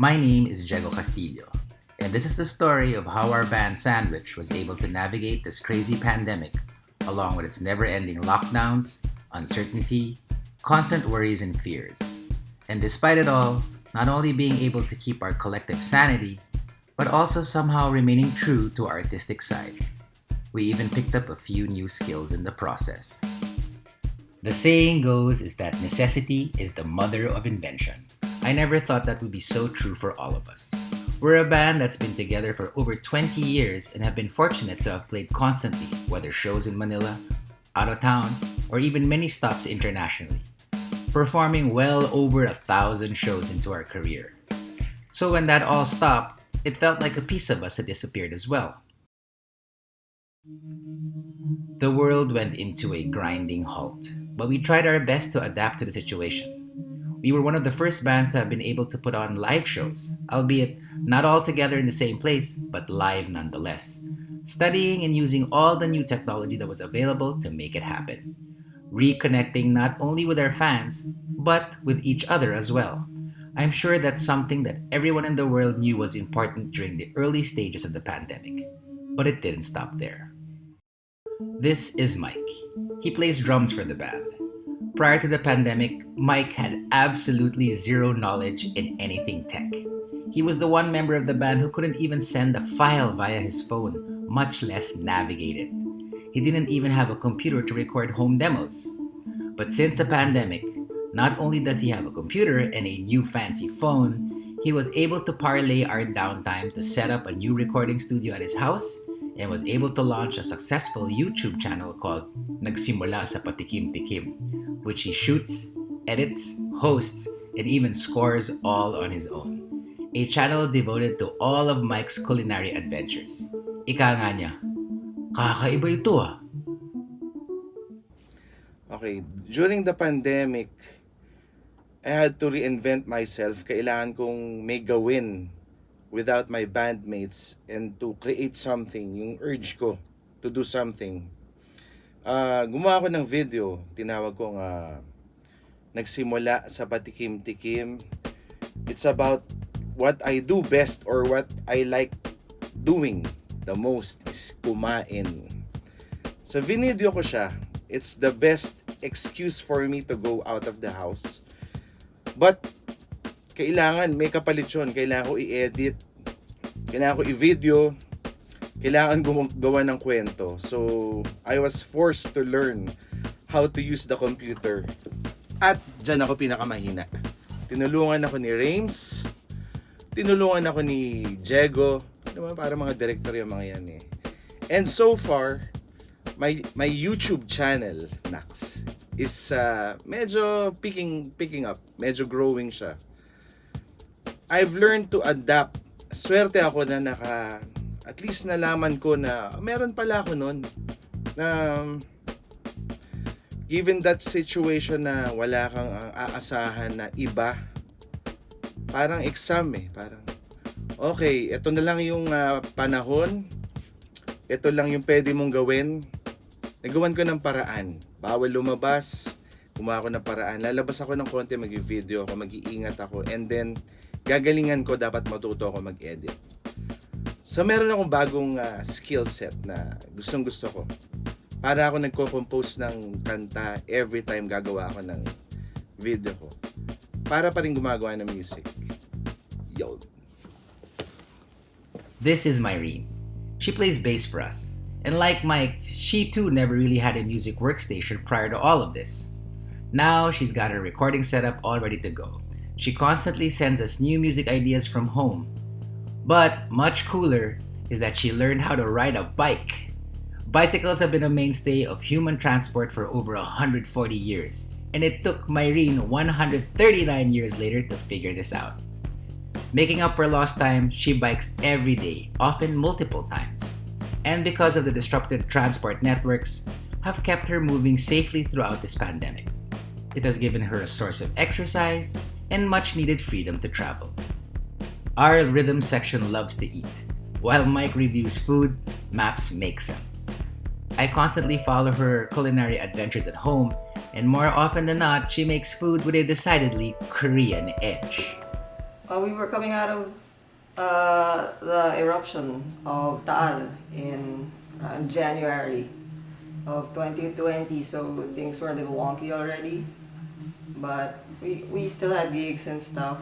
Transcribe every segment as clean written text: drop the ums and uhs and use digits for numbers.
My name is Diego Castillo, and this is the story of how our band Sandwich was able to navigate this crazy pandemic, along with its never ending lockdowns, uncertainty, constant worries, and fears. And despite it all, not only being able to keep our collective sanity, but also somehow remaining true to our artistic side. We even picked up a few new skills in the process. The saying goes is that necessity is the mother of invention. I never thought that would be so true for all of us. We're a band that's been together for over 20 years and have been fortunate to have played constantly, whether shows in Manila, out of town, or even many stops internationally, performing well over 1,000 shows into our career. So when that all stopped, it felt like a piece of us had disappeared as well. The world went into a grinding halt, but we tried our best to adapt to the situation. We were one of the first bands to have been able to put on live shows, albeit not all together in the same place, but live nonetheless, studying and using all the new technology that was available to make it happen. Reconnecting not only with our fans, but with each other as well. I'm sure that's something that everyone in the world knew was important during the early stages of the pandemic, but it didn't stop there. This is Mike. He plays drums for the band. Prior to the pandemic, Mike had absolutely zero knowledge in anything tech. He was the one member of the band who couldn't even send a file via his phone, much less navigate it. He didn't even have a computer to record home demos. But since the pandemic, not only does he have a computer and a new fancy phone, he was able to parlay our downtime to set up a new recording studio at his house and was able to launch a successful YouTube channel called Nagsimula sa Patikim-Tikim, which he shoots, edits, hosts, and even scores all on his own. A channel devoted to all of Mike's culinary adventures. Ika nga niya, kakaiba ito ah. Okay, during the pandemic, I had to reinvent myself. Kailangan kong may gawin without my bandmates and to create something, yung urge ko to do something. Gumawa ako ng video, tinawag kong Nagsimula sa Patikim-Tikim. It's about what I do best or what I like doing the most is kumain. So vinidyo ko siya. It's the best excuse for me to go out of the house. But kailangan may kapalit yun. Kailangan ko i-edit, kailangan ko i-video, kailangan gawa ng kwento. So I was forced to learn how to use the computer. At dyan ako pinakamahina. Tinulungan ako ni Rames, tinulungan ako ni Diego. Para mga director yung mga yan eh. And so far, my YouTube channel, Nax, is medyo picking up. Medyo growing siya. I've learned to adapt. Swerte ako na at least nalaman ko na meron pala ako nun. Na given that situation na wala kang aasahan na iba, parang exam eh. Parang, okay, ito na lang yung panahon. Ito lang yung pwede mong gawin. Nagawan ko ng paraan. Bawal lumabas. Gumawa ko ng paraan. Lalabas ako ng konti, mag-video ako, mag-iingat ako. And then, gagalingan ko, dapat matuto ako mag-edit. So, meron akong bagong skill set na gustong-gusto ko. Para ako nagko-compose ng kanta every time gagawa ako ng video ko. Para pa rin gumagawa ng music. Yo! This is Myrene. She plays bass for us. And like Mike, she too never really had a music workstation prior to all of this. Now she's got her recording setup all ready to go. She constantly sends us new music ideas from home. But much cooler is that she learned how to ride a bike. Bicycles have been a mainstay of human transport for over 140 years, and it took Myrene 139 years later to figure this out. Making up for lost time, she bikes every day, often multiple times. And because of the disrupted transport networks, have kept her moving safely throughout this pandemic. It has given her a source of exercise and much needed freedom to travel. Our rhythm section loves to eat. While Mike reviews food, Maps makes them. I constantly follow her culinary adventures at home, and more often than not, she makes food with a decidedly Korean edge. We were coming out of the eruption of Taal in January of 2020, so things were a little wonky already. But we still had gigs and stuff.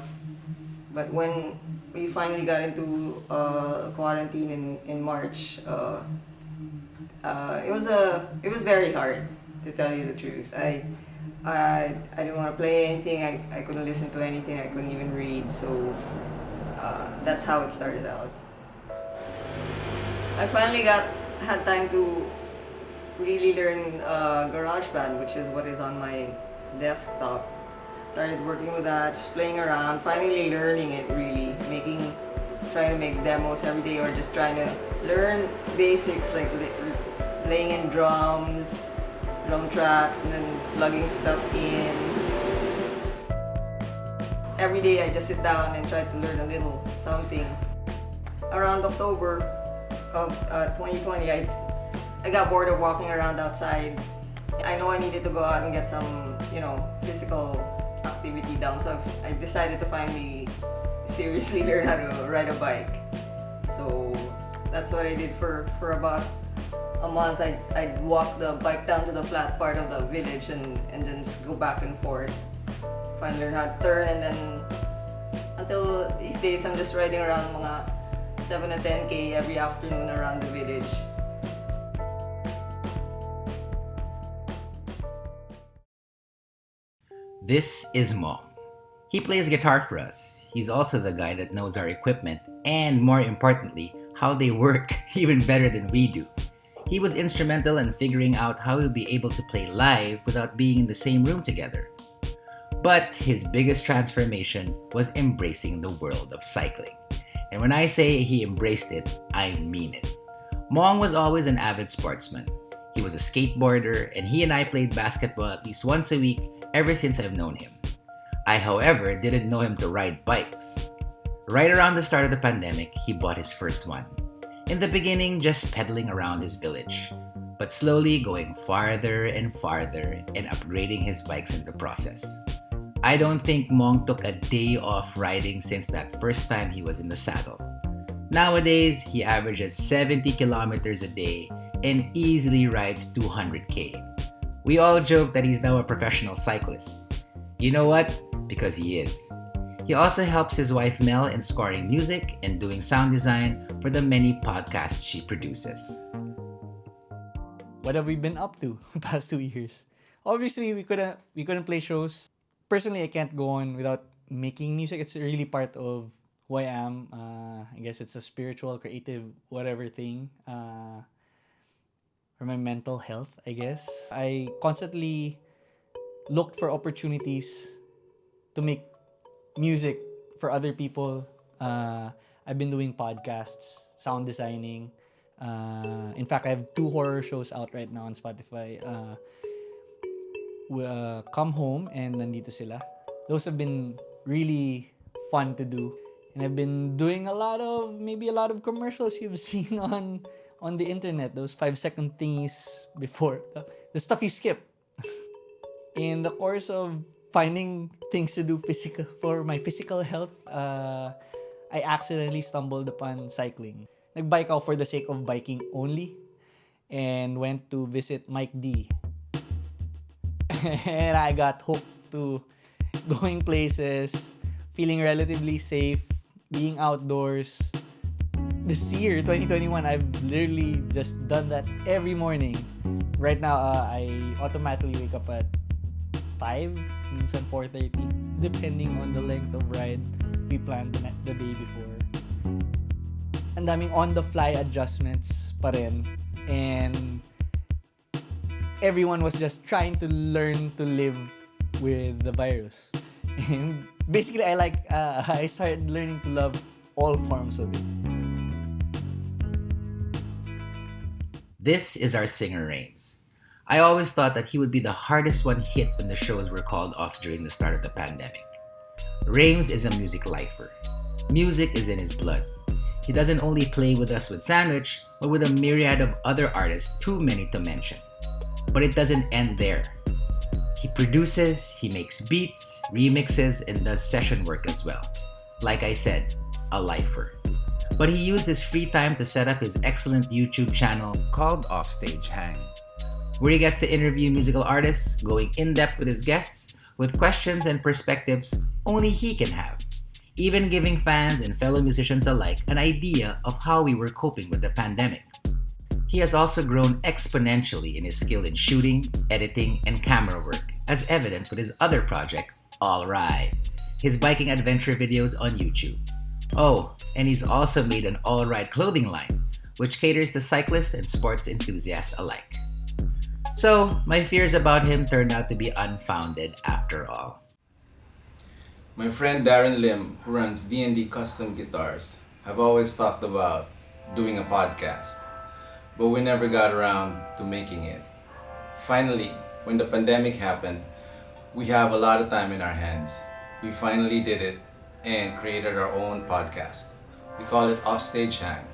But when we finally got into quarantine in March, it was very hard, to tell you the truth. I didn't want to play anything. I couldn't listen to anything. I couldn't even read. So that's how it started out. I finally had time to really learn GarageBand, which is what is on my desktop. Started working with that, just playing around, finally learning it really, trying to make demos every day, or just trying to learn basics like playing in drums, drum tracks, and then plugging stuff in. Every day I just sit down and try to learn a little something. Around October of 2020, I got bored of walking around outside. I know I needed to go out and get some, physical activity down, so I decided to finally seriously learn how to ride a bike. So that's what I did for about a month. I'd walk the bike down to the flat part of the village and then just go back and forth. Finally learn how to turn, and then until these days I'm just riding around mga 7 to 10K every afternoon around the village. This is Mong. He plays guitar for us. He's also the guy that knows our equipment and, more importantly, how they work even better than we do. He was instrumental in figuring out how we'll be able to play live without being in the same room together. But his biggest transformation was embracing the world of cycling. And when I say he embraced it, I mean it. Mong was always an avid sportsman. He was a skateboarder, and he and I played basketball at least once a week ever since I've known him. I, however, didn't know him to ride bikes. Right around the start of the pandemic, he bought his first one. In the beginning, just pedaling around his village, but slowly going farther and farther and upgrading his bikes in the process. I don't think Mong took a day off riding since that first time he was in the saddle. Nowadays, he averages 70 kilometers a day and easily rides 200K. We all joke that he's now a professional cyclist. You know what? Because he is. He also helps his wife Mel in scoring music and doing sound design for the many podcasts she produces. What have we been up to the past 2 years? Obviously, we couldn't play shows. Personally, I can't go on without making music. It's really part of who I am. I guess it's a spiritual, creative, whatever thing. For my mental health, I guess. I constantly looked for opportunities to make music for other people. I've been doing podcasts, sound designing. In fact, I have 2 horror shows out right now on Spotify. Come Home and Nandito Sila. Those have been really fun to do. And I've been doing a lot of commercials you've seen on the internet, those 5-second thingies before, the stuff you skip. In the course of finding things to do for my physical health, I accidentally stumbled upon cycling. Nagbike ako for the sake of biking only, and went to visit Mike D. And I got hooked to going places, feeling relatively safe, being outdoors. This year, 2021, I've literally just done that every morning. Right now, I automatically wake up at 5, minsan 4:30, depending on the length of ride we planned the day before. Ang daming on-the-fly adjustments pa rin. And everyone was just trying to learn to live with the virus. And basically, I started learning to love all forms of it. This is our singer Raims. I always thought that he would be the hardest one hit when the shows were called off during the start of the pandemic. Raims is a music lifer. Music is in his blood. He doesn't only play with us with Sandwich, but with a myriad of other artists too many to mention. But it doesn't end there. He produces, he makes beats, remixes, and does session work as well. Like I said, a lifer. But he used his free time to set up his excellent YouTube channel called Offstage Hang, where he gets to interview musical artists, going in-depth with his guests, with questions and perspectives only he can have, even giving fans and fellow musicians alike an idea of how we were coping with the pandemic. He has also grown exponentially in his skill in shooting, editing, and camera work, as evident with his other project, All Ride, his biking adventure videos on YouTube. Oh, and he's also made an All Ride clothing line, which caters to cyclists and sports enthusiasts alike. So, my fears about him turned out to be unfounded after all. My friend Darren Lim, who runs D&D Custom Guitars, have always talked about doing a podcast, but we never got around to making it. Finally, when the pandemic happened, we have a lot of time in our hands. We finally did it and created our own podcast. We call it Offstage Hang.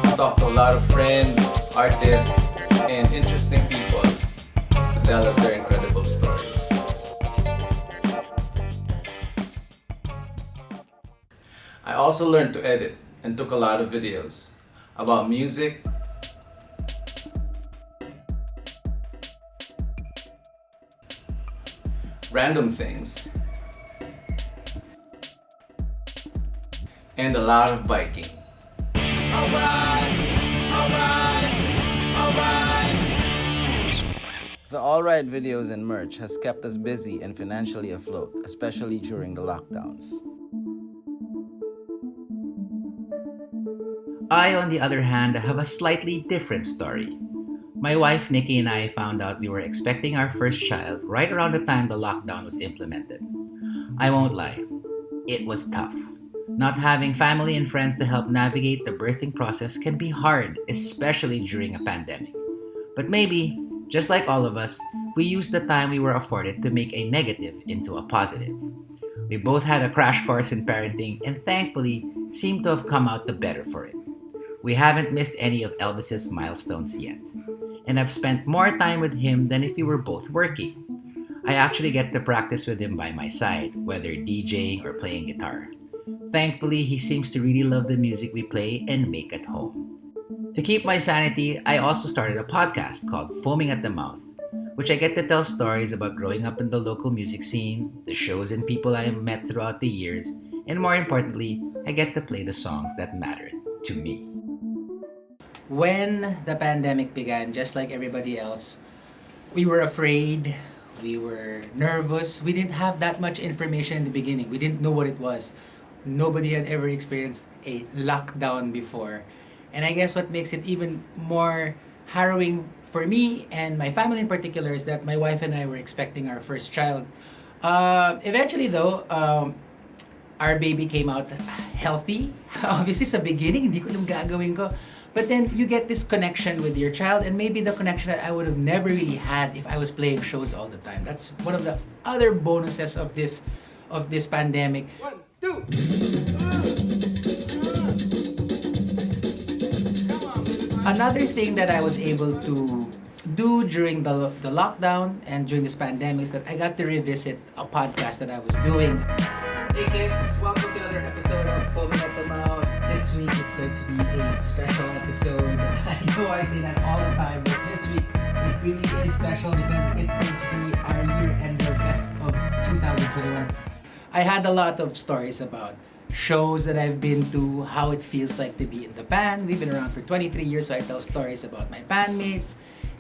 We talked to a lot of friends, artists, and interesting people to tell us their incredible stories. I also learned to edit and took a lot of videos about music, random things, and a lot of biking. The All Right videos and merch has kept us busy and financially afloat, especially during the lockdowns. I, on the other hand, have a slightly different story. My wife Nikki and I found out we were expecting our first child right around the time the lockdown was implemented. I won't lie, it was tough. Not having family and friends to help navigate the birthing process can be hard, especially during a pandemic. But maybe, just like all of us, we used the time we were afforded to make a negative into a positive. We both had a crash course in parenting and thankfully seem to have come out the better for it. We haven't missed any of Elvis's milestones yet, and I've spent more time with him than if we were both working. I actually get to practice with him by my side, whether DJing or playing guitar. Thankfully, he seems to really love the music we play and make at home. To keep my sanity, I also started a podcast called Foaming at the Mouth, which I get to tell stories about growing up in the local music scene, the shows and people I met throughout the years, and more importantly, I get to play the songs that mattered to me. When the pandemic began, just like everybody else, we were afraid, we were nervous. We didn't have that much information in the beginning. We didn't know what it was. Nobody had ever experienced a lockdown before. And I guess what makes it even more harrowing for me and my family in particular is that my wife and I were expecting our first child. Eventually though, our baby came out healthy. Obviously sa beginning, hindi ko alam gagawin ko. But then you get this connection with your child, and maybe the connection that I would have never really had if I was playing shows all the time. That's one of the other bonuses of this pandemic. 1, 2. Another thing that I was able to do during the lockdown and during this pandemic is that I got to revisit a podcast that I was doing. Hey kids, welcome to another episode of Foaming at the Mouth. This week it's going to be a special episode. I know I say that all the time, but this week it really is special because it's going to be our year-ender best of 2021. I had a lot of stories about shows that I've been to, how it feels like to be in the band. We've been around for 23 years, so I tell stories about my bandmates.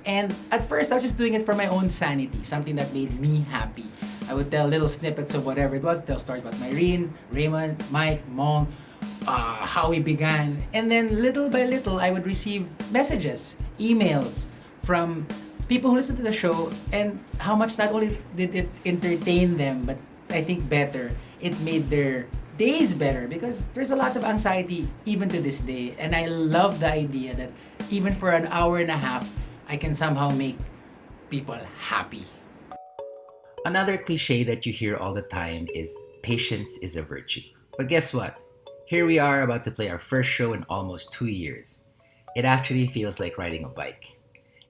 And at first, I was just doing it for my own sanity, something that made me happy. I would tell little snippets of whatever it was, tell stories about Myrin, Raimund, Mike, Mong, how we began. And then little by little, I would receive messages, emails from people who listen to the show, and how much not only did it entertain them, but I think better, it made their days better because there's a lot of anxiety even to this day. And I love the idea that even for an hour and a half, I can somehow make people happy. Another cliche that you hear all the time is patience is a virtue. But guess what? Here we are about to play our first show in almost 2 years. It actually feels like riding a bike.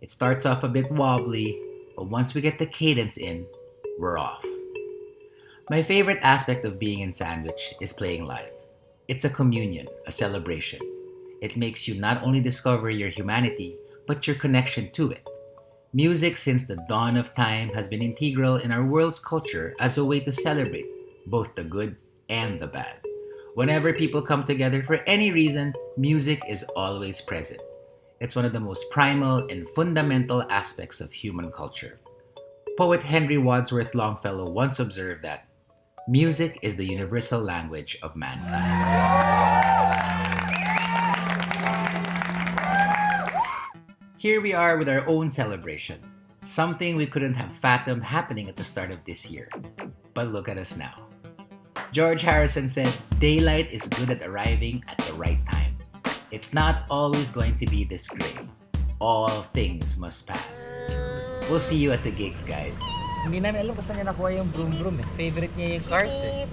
It starts off a bit wobbly, but once we get the cadence in, we're off. My favorite aspect of being in Sandwich is playing live. It's a communion, a celebration. It makes you not only discover your humanity, but your connection to it. Music since the dawn of time has been integral in our world's culture as a way to celebrate both the good and the bad. Whenever people come together for any reason, music is always present. It's one of the most primal and fundamental aspects of human culture. Poet Henry Wadsworth Longfellow once observed that music is the universal language of mankind. Here we are with our own celebration, something we couldn't have fathomed happening at the start of this year. But look at us now. George Harrison said, "Daylight is good at arriving at the right time. It's not always going to be this great. All things must pass." We'll see you at the gigs, guys. Hindi namin alam kung saan niya nakuha yung broom broom eh. Favorite niya yung cars eh.